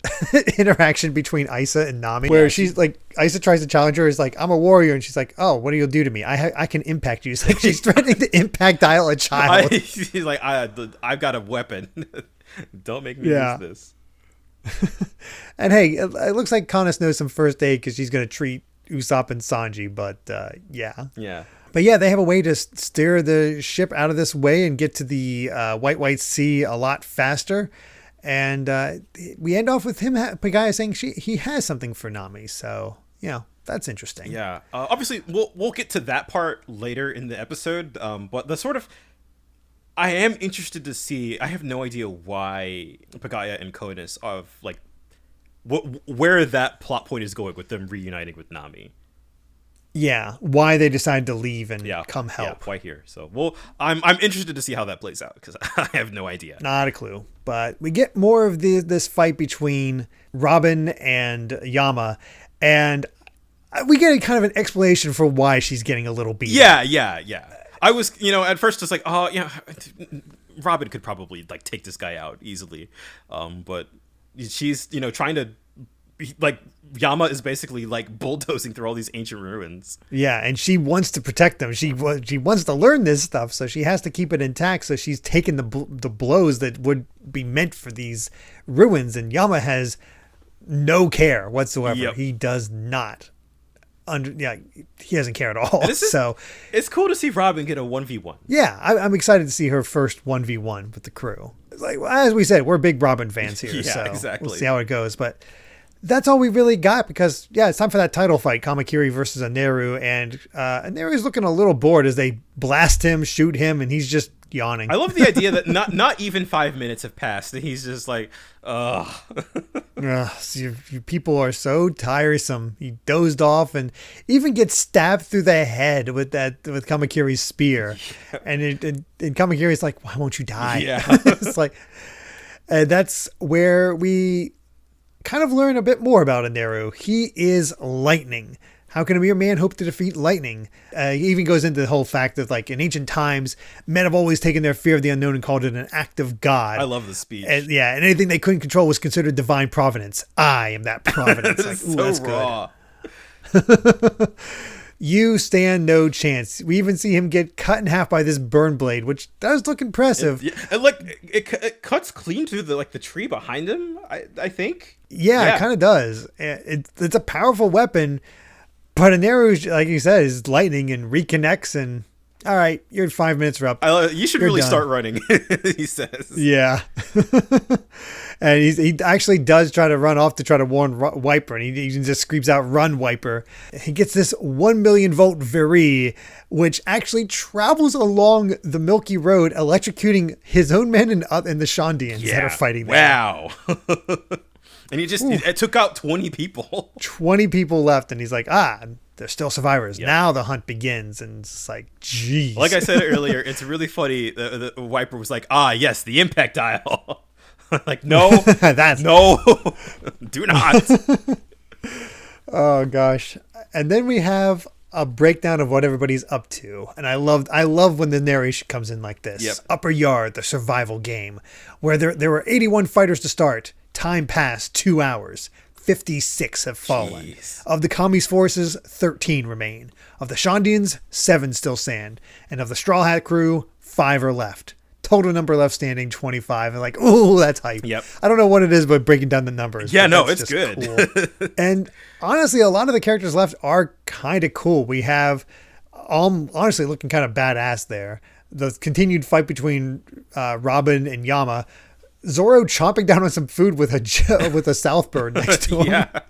Speaker 1: interaction between Isa and Nami, where she's like, Isa tries to challenge her. Is like, I'm a warrior, and she's like, oh, what do you do to me? I can impact you. It's like she's threatening to impact dial a child.
Speaker 2: She's like, I've got a weapon. Don't make me use this.
Speaker 1: And hey, it looks like Canis knows some first aid because she's going to treat Usopp and Sanji. But yeah. But yeah, they have a way to steer the ship out of this way and get to the White Sea a lot faster. And we end off with him, Pagaia, saying he has something for Nami. So, that's interesting.
Speaker 2: Yeah. Obviously, we'll get to that part later in the episode. But the sort of... I am interested to see... I have no idea why Pagaia and Canis of, like... where that plot point is going with them reuniting with Nami.
Speaker 1: Yeah, why they decided to leave and come help.
Speaker 2: Yeah, why here? So, I'm interested to see how that plays out because I have no idea.
Speaker 1: Not a clue. But we get more of this fight between Robin and Yama, and we get a kind of an explanation for why she's getting a little beat.
Speaker 2: Yeah. I was, at first just like, oh, yeah, Robin could probably like take this guy out easily, but she's trying to. Like Yama is basically like bulldozing through all these ancient ruins.
Speaker 1: Yeah, and she wants to protect them. She wants to learn this stuff, so she has to keep it intact. So she's taking the blows that would be meant for these ruins, and Yama has no care whatsoever.
Speaker 2: Yep.
Speaker 1: He does not. He doesn't care at all. So
Speaker 2: it's cool to see Robin get a 1v1.
Speaker 1: Yeah, I'm excited to see her first 1v1 with the crew. Like as we said, we're big Robin fans here.
Speaker 2: Yeah,
Speaker 1: so
Speaker 2: exactly.
Speaker 1: We'll see how it goes, but. That's all we really got because, it's time for that title fight, Kamakiri versus Eneru, and Aneru's looking a little bored as they blast him, shoot him, and he's just yawning.
Speaker 2: I love the idea that not even 5 minutes have passed, and he's just like, ugh.
Speaker 1: You people are so tiresome. He dozed off and even gets stabbed through the head with Kamakiri's spear. Yeah. And Kamakiri's like, why won't you die?
Speaker 2: Yeah.
Speaker 1: It's like, and that's where we kind of learn a bit more about Eneru. He is lightning. How can a mere man hope to defeat lightning? He even goes into the whole fact that, like, in ancient times, men have always taken their fear of the unknown and called it an act of God.
Speaker 2: I love the speech.
Speaker 1: And anything they couldn't control was considered divine providence. I am that providence. Like,
Speaker 2: so
Speaker 1: that's
Speaker 2: raw.
Speaker 1: Good. You stand no chance. We even see him get cut in half by this burn blade, which does look impressive.
Speaker 2: And like it cuts clean through the tree behind him. I think.
Speaker 1: Yeah, it kind of does. It's a powerful weapon, but Eneru, like you said, is lightning and reconnects. And all right, your 5 minutes are up.
Speaker 2: You should really start running. He says.
Speaker 1: Yeah. And he actually does try to run off to try to warn Wiper, and he just screams out, "Run, Wiper!" He gets this 1 million volt Viri, which actually travels along the Milky Road, electrocuting his own men and the Shandians that are fighting there.
Speaker 2: Wow. And it took out 20 people.
Speaker 1: 20 people left, and he's like, there's still survivors. Yep. Now the hunt begins, and it's like, geez.
Speaker 2: Like I said earlier, it's really funny. The Wiper was like, yes, the impact dial. Like, no, no, do not.
Speaker 1: Oh gosh. And then we have a breakdown of what everybody's up to. And I love when the narration comes in like this.
Speaker 2: Yep.
Speaker 1: Upper Yard, the survival game, where there were 81 fighters to start. Time passed 2 hours. 56 have fallen.
Speaker 2: Jeez.
Speaker 1: Of the Kami's forces, 13 remain. Of the Shandians, 7 still stand. And of the Straw Hat crew, 5 are left. Total number left standing, 25. And like, ooh, that's hype.
Speaker 2: Yep.
Speaker 1: I don't know what it is, but breaking down the numbers.
Speaker 2: Yeah, no, it's good.
Speaker 1: Cool. And honestly, a lot of the characters left are kind of cool. We have honestly looking kind of badass there. The continued fight between Robin and Yama. Zoro chomping down on some food with a South bird next to him.
Speaker 2: Yeah.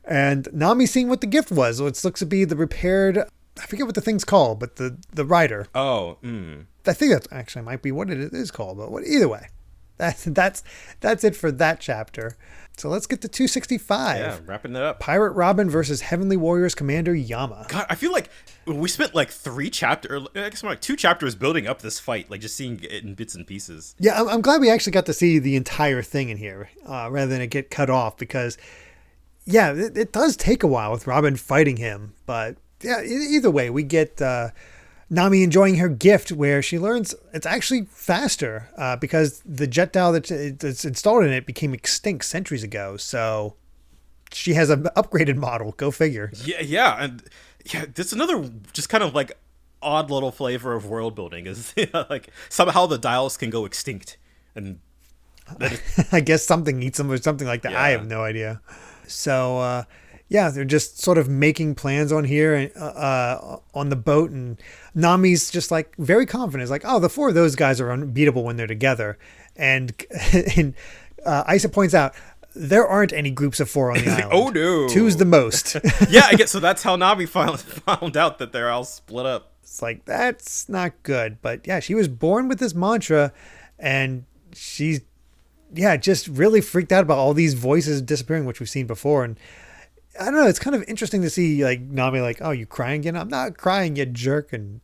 Speaker 1: And Nami seeing what the gift was. It looks to be the repaired, I forget what the thing's called, but the rider.
Speaker 2: Oh,
Speaker 1: I think that actually might be what it is called, but either way, that's it for that chapter. So let's get to 265.
Speaker 2: Yeah, wrapping it up.
Speaker 1: Pirate Robin versus Heavenly Warriors Commander Yama.
Speaker 2: God, I feel like we spent like 2 chapters building up this fight, like just seeing it in bits and pieces.
Speaker 1: Yeah, I'm glad we actually got to see the entire thing in here rather than it get cut off because, yeah, it does take a while with Robin fighting him. But yeah, either way, we get Nami enjoying her gift where she learns it's actually faster because the jet dial that's installed in it became extinct centuries ago. So she has an upgraded model. Go figure.
Speaker 2: Yeah. And yeah, that's another just kind of like odd little flavor of world building is like somehow the dials can go extinct. And
Speaker 1: I guess something eats them or something like that.
Speaker 2: Yeah.
Speaker 1: I have no idea. So, yeah, they're just sort of making plans on here and on the boat. And Nami's just like very confident. It's like, oh, the 4 of those guys are unbeatable when they're together. And, Isa points out there aren't any groups of 4 on the island.
Speaker 2: Oh, no.
Speaker 1: 2's the most.
Speaker 2: Yeah, I guess so. That's how Nami found out that they're all split up.
Speaker 1: It's like, that's not good. But yeah, she was born with this mantra and she's, yeah, just really freaked out about all these voices disappearing, which we've seen before. And I don't know, it's kind of interesting to see like Nami like, oh, you crying again? I'm not crying, you jerk. And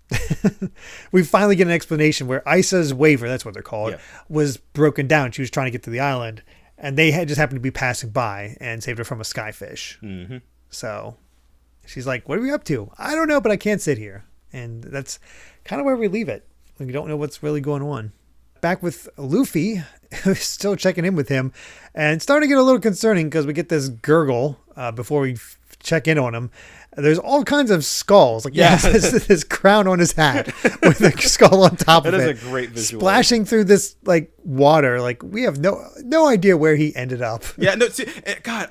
Speaker 1: we finally get an explanation where Isa's waiver, that's what they're called, was broken down. She was trying to get to the island and they had just happened to be passing by and saved her from a skyfish.
Speaker 2: Mm-hmm.
Speaker 1: So she's like, what are we up to? I don't know, but I can't sit here. And that's kind of where we leave it. We don't know what's really going on. Back with Luffy, still checking in with him, and starting to get a little concerning because we get this gurgle before we check in on him. There's all kinds of skulls. Like, yeah, this crown on his hat with a skull on top of it.
Speaker 2: That is a great visual.
Speaker 1: Splashing through this like water. Like we have no idea where he ended up.
Speaker 2: Yeah, no, see, God,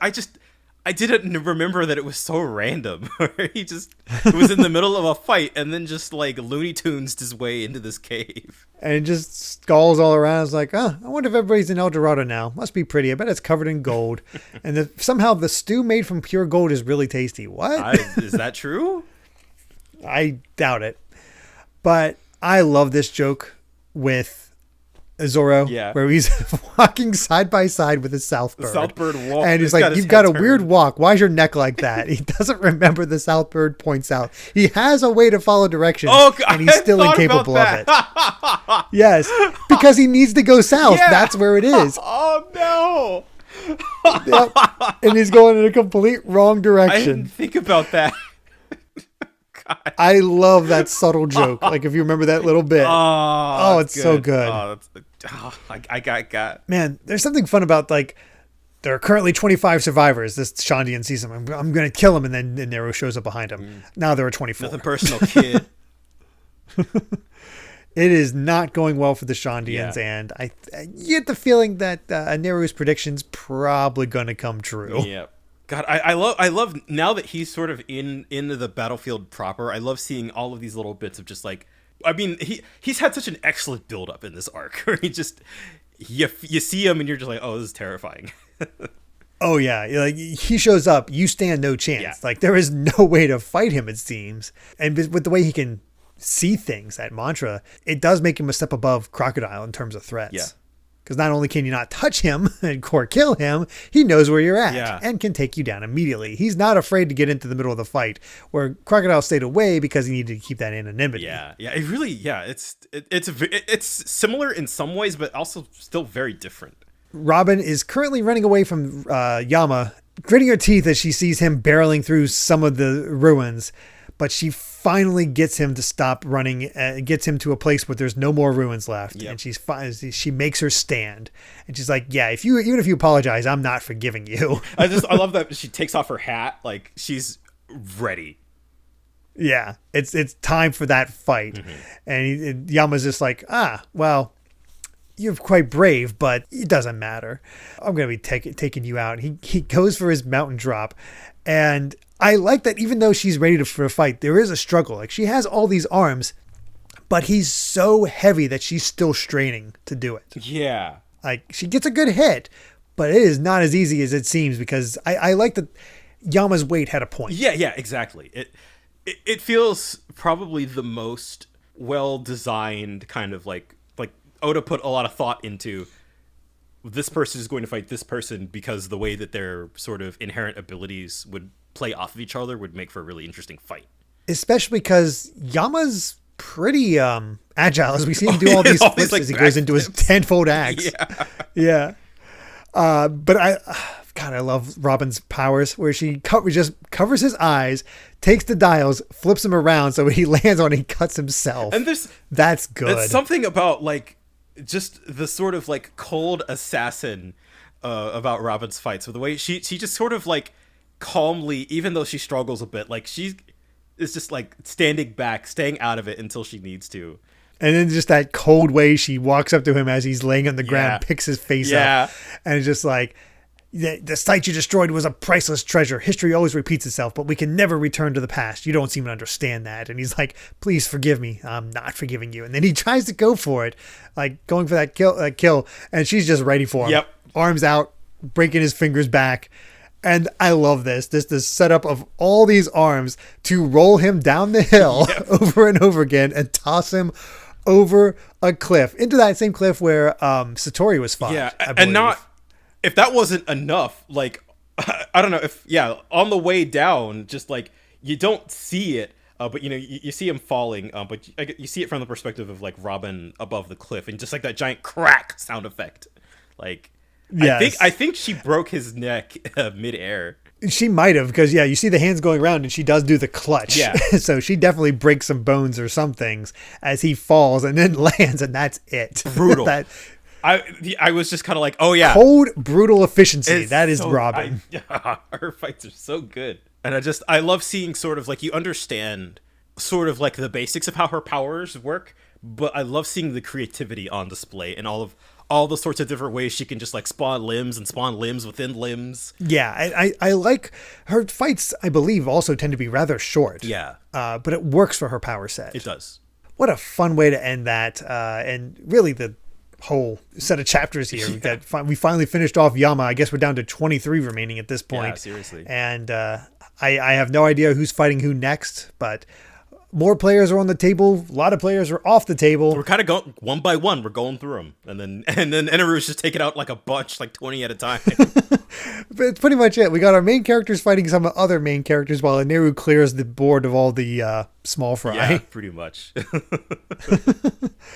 Speaker 2: I didn't remember that it was so random. It was in the middle of a fight and then just like Looney Tunes his way into this cave.
Speaker 1: And just skulls all around. It's like, I wonder if everybody's in El Dorado now. Must be pretty. I bet it's covered in gold. And somehow the stew made from pure gold is really tasty. What?
Speaker 2: Is that true?
Speaker 1: I doubt it. But I love this joke with Zoro, where he's walking side by side with a Southbird.
Speaker 2: Southbird walk,
Speaker 1: and he's like, you've got a weird walk. Why's your neck like that? He doesn't remember the Southbird points out. He has a way to follow directions, and he's still incapable of it. Yes, because he needs to go south. Yeah. That's where it is.
Speaker 2: Oh, no.
Speaker 1: Yep. And he's going in a complete wrong direction.
Speaker 2: I didn't think about that.
Speaker 1: I love that subtle joke. Like if you remember that little bit. Oh, it's good. So good.
Speaker 2: I got.
Speaker 1: Man, there's something fun about like there are currently 25 survivors. This Shandian sees him. I'm going to kill him, and then Nero shows up behind him. Now there are 24.
Speaker 2: Nothing personal, kid.
Speaker 1: It is not going well for the Shandians, and I get the feeling that Nero's prediction's probably going to come true.
Speaker 2: Yeah. God, I love now that he's sort of into the battlefield proper. I love seeing all of these little bits of just like, I mean, he's had such an excellent build up in this arc where he just you see him and you're just like, oh, this is terrifying.
Speaker 1: Oh yeah, like he shows up, you stand no chance. Yeah. Like there is no way to fight him, it seems. And with the way he can see things, that mantra, it does make him a step above Crocodile in terms of threats.
Speaker 2: Yeah.
Speaker 1: Because not only can you not touch him or kill him, he knows where you're at and can take you down immediately. He's not afraid to get into the middle of the fight, where Crocodile stayed away because he needed to keep that anonymity.
Speaker 2: Yeah, it really, it's similar in some ways, but also still very different.
Speaker 1: Robin is currently running away from Yama, gritting her teeth as she sees him barreling through some of the ruins. But she finally gets him to stop running, gets him to a place where there's no more ruins left. Yep. And she makes her stand. And she's like, yeah, even if you apologize, I'm not forgiving you.
Speaker 2: I love that she takes off her hat. Like she's ready.
Speaker 1: Yeah, it's time for that fight. Mm-hmm. And Yama's just like, well, you're quite brave, but it doesn't matter. I'm going to be taking you out. He goes for his mountain drop. And I like that even though she's ready for a fight, there is a struggle. Like, she has all these arms, but he's so heavy that she's still straining to do it.
Speaker 2: Yeah.
Speaker 1: Like, she gets a good hit, but it is not as easy as it seems, because I like that Yama's weight had a point.
Speaker 2: Yeah, exactly. It feels probably the most well-designed kind of like Oda put a lot of thought into this person is going to fight this person, because the way that their sort of inherent abilities would play off of each other would make for a really interesting fight.
Speaker 1: Especially because Yama's pretty agile, as we see him do all these flips as he goes into his tenfold axe. Yeah. But I love Robin's powers, where she just covers his eyes, takes the dials, flips him around so when he lands on it, he cuts himself.
Speaker 2: And
Speaker 1: that's good.
Speaker 2: There's something about like just the sort of like cold assassin about Robin's fights, with the way she just sort of like calmly, even though she struggles a bit, like she is just like standing back, staying out of it until she needs to.
Speaker 1: And then just that cold way she walks up to him as he's laying on the ground, picks his face up, and it's just like, the site you destroyed was a priceless treasure. History always repeats itself, but we can never return to the past. You don't seem to understand that. And he's like, please forgive me. I'm not forgiving you. And then he tries to go for it, like going for that kill, and she's just ready for him.
Speaker 2: Yep.
Speaker 1: Arms out, breaking his fingers back. And I love this setup of all these arms to roll him down the hill over and over again and toss him over a cliff, into that same cliff where Satori was fought.
Speaker 2: Yeah, and not, if that wasn't enough, like, I don't know if, on the way down, just like, you don't see it, but you see him falling, but you see it from the perspective of like Robin above the cliff, and just like that giant crack sound effect. Like, yes. I think she broke his neck midair. She
Speaker 1: might have, because you see the hands going around, and she does do the clutch.
Speaker 2: Yeah.
Speaker 1: So she definitely breaks some bones or some things as he falls and then lands, and that's it.
Speaker 2: Brutal. I was just kind of like, oh yeah,
Speaker 1: cold, brutal efficiency. That is Robin.
Speaker 2: Her fights are so good, and I love seeing sort of like, you understand sort of like the basics of how her powers work, but I love seeing the creativity on display and all the sorts of different ways she can just like spawn limbs within limbs.
Speaker 1: Yeah, I like her fights. I believe also tend to be rather short.
Speaker 2: Yeah,
Speaker 1: but it works for her power set.
Speaker 2: It does.
Speaker 1: What a fun way to end that, and really the whole set of chapters here. We finally finished off Yama. I guess we're down to 23 remaining at this point.
Speaker 2: Yeah, seriously.
Speaker 1: And I have no idea who's fighting who next, but more players are on the table. A lot of players are off the table.
Speaker 2: We're kind of going one by one. We're going through them, and then Eneru's just taking out like a bunch, like 20 at a time.
Speaker 1: But it's pretty much it. We got our main characters fighting some other main characters, while Eneru clears the board of all the small fry.
Speaker 2: Yeah, pretty much.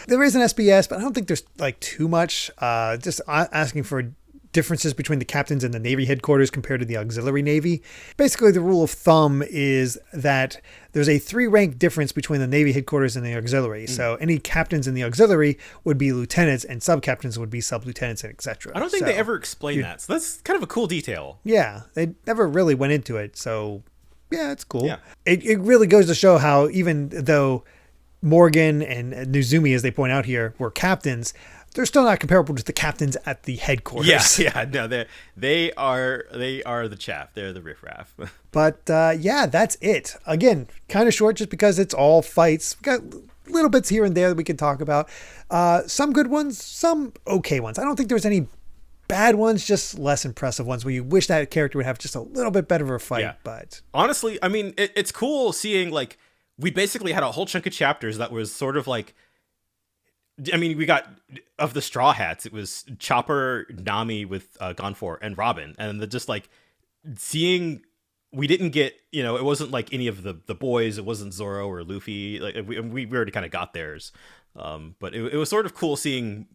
Speaker 1: There is an SBS, but I don't think there's like too much. Just asking for differences between the captains and the Navy headquarters compared to the auxiliary Navy. Basically, the rule of thumb is that there's a 3-rank difference between the Navy headquarters and the auxiliary. So any captains in the auxiliary would be lieutenants, and sub-captains would be sub-lieutenants, etc.
Speaker 2: I don't think they ever explained that. So that's kind of a cool detail.
Speaker 1: Yeah, they never really went into it. So yeah, it's cool.
Speaker 2: Yeah.
Speaker 1: It really goes to show how, even though Morgan and Nozumi, as they point out here, were captains, they're still not comparable to the captains at the headquarters.
Speaker 2: No, they are the chaff. They're the riffraff.
Speaker 1: But that's it. Again, kind of short just because it's all fights. We got little bits here and there that we can talk about. Some good ones, some okay ones. I don't think there's any bad ones, just less impressive ones where you wish that character would have just a little bit better of a fight. Yeah. But
Speaker 2: honestly, I mean, it's cool seeing, like, we basically had a whole chunk of chapters that was sort of like, I mean, we got, of the Straw Hats, it was Chopper, Nami with Gonfor, and Robin. And just like seeing, we didn't get, it wasn't like any of the boys. It wasn't Zoro or Luffy. Like we already kind of got theirs. But it was sort of cool seeing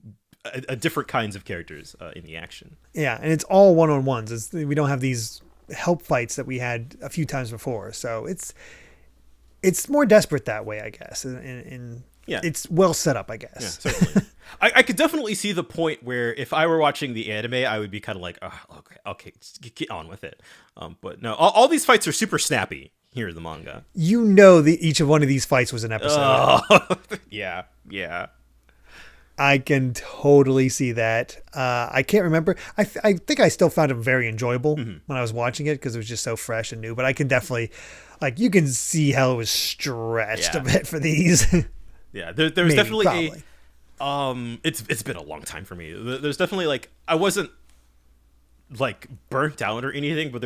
Speaker 2: a different kinds of characters in the action.
Speaker 1: Yeah, and it's all one-on-ones. We don't have these help fights that we had a few times before. So it's more desperate that way, I guess. Yeah, it's well set up, I guess.
Speaker 2: Yeah, certainly. I could definitely see the point where if I were watching the anime, I would be kind of like, oh, okay, get on with it. But no, all these fights are super snappy here in the manga.
Speaker 1: Each of one of these fights was an episode.
Speaker 2: Yeah.
Speaker 1: I can totally see that. I can't remember. I think I still found it very enjoyable when I was watching it because it was just so fresh and new. But I can definitely, like, you can see how it was stretched a bit for these.
Speaker 2: Yeah, there was definitely it's been a long time for me. There's definitely like I wasn't like burnt out or anything, but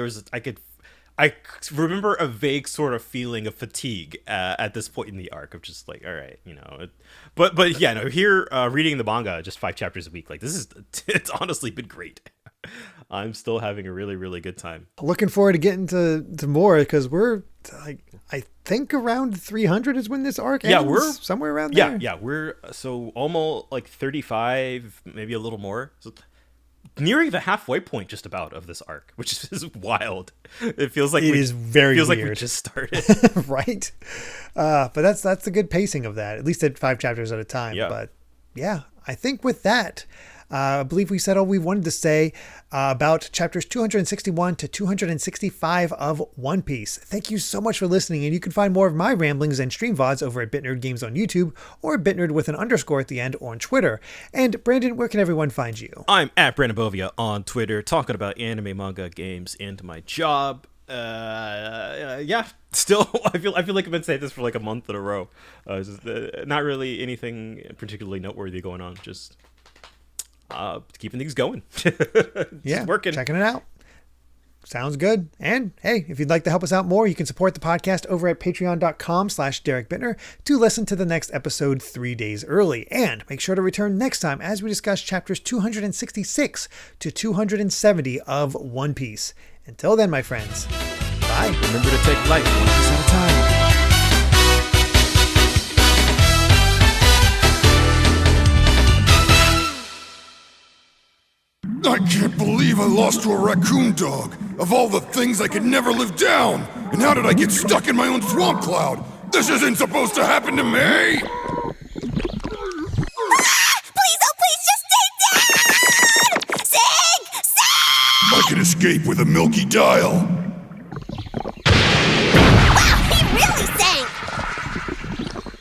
Speaker 2: I remember a vague sort of feeling of fatigue at this point in the arc of just like, all right, you know. But yeah, no. Here, reading the manga, just 5 chapters a week, like it's honestly been great. I'm still having a really, really good time.
Speaker 1: Looking forward to getting to more because we're like, I think around 300 is when this arc ends.
Speaker 2: Yeah, we're
Speaker 1: somewhere around there.
Speaker 2: Yeah, we're so almost like 35, maybe a little more. So, nearing the halfway point just about of this arc, which is wild. It feels like
Speaker 1: is very
Speaker 2: feels
Speaker 1: weird.
Speaker 2: like we just started.
Speaker 1: Right. But that's the good pacing of that, at least at 5 chapters at a time.
Speaker 2: Yeah.
Speaker 1: But yeah, I think with that, I believe we said all we wanted to say about chapters 261 to 265 of One Piece. Thank you so much for listening, and you can find more of my ramblings and stream VODs over at BitNerd Games on YouTube or BitNerd with an underscore at the end on Twitter. And Brandon, where can everyone find you?
Speaker 2: I'm at Brandon Bovia on Twitter, talking about anime, manga, games, and my job. Yeah, still, I feel like I've been saying this for like a month in a row. Not really anything particularly noteworthy going on, just keeping things going.
Speaker 1: Yeah,
Speaker 2: working,
Speaker 1: checking it out. Sounds good. And hey, if you'd like to help us out more, you can support the podcast over at patreon.com/Derek Bittner to listen to the next episode 3 days early. And make sure to return next time as we discuss chapters 266 to 270 of One Piece. Until then, my friends, bye.
Speaker 2: Remember to take life one piece at a time.
Speaker 3: I can't believe I lost to a raccoon dog. Of all the things I could never live down. And how did I get stuck in my own swamp cloud? This isn't supposed to happen to me!
Speaker 4: Please, oh please, just stay down! Sig! Sig!
Speaker 3: I can escape with a milky dial.